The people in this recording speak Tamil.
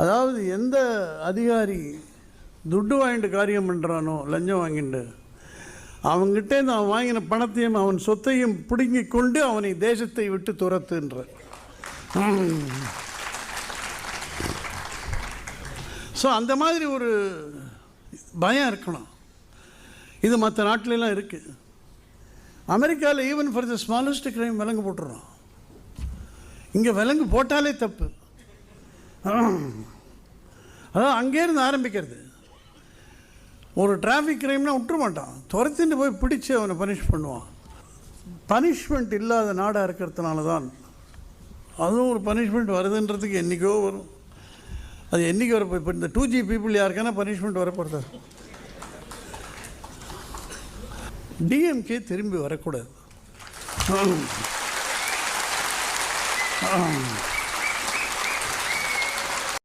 அதாவது எந்த அதிகாரி துட்டு வாங்கிட்டு காரியம் பண்ணுறானோ, லஞ்சம் வாங்கிட்டு, அவங்ககிட்டேருந்து அவன் வாங்கின பணத்தையும் அவன் சொத்தையும் பிடுங்கி கொண்டு அவனை தேசத்தை விட்டு துரத்துன்ற. ஸோ அந்த மாதிரி ஒரு பயம் இருக்கணும். இது மற்ற நாட்டிலலாம் இருக்குது. அமெரிக்காவில் even for the smallest crime விலங்கு போட்டுறோம். இங்கே விலங்கு போட்டாலே தப்பு. அதான் அங்கேருந்து ஆரம்பிக்கிறது. ஒரு டிராஃபிக் கிரைம்னா விட்டுற மாட்டான், துரத்திட்டு போய் பிடிச்சி அவனை பனிஷ் பண்ணுவான். பனிஷ்மெண்ட் இல்லாத நாடாக இருக்கிறதுனால தான் அதுவும் ஒரு பனிஷ்மெண்ட் வருதுன்றதுக்கு என்றைக்கோ வரும். அது என்றைக்கு வரப்போ இப்போ இந்த 2G பீப்புள் யாருக்கான பனிஷ்மெண்ட் வரப்படுறது. டிஎம்கே திரும்பி வரக்கூடாது.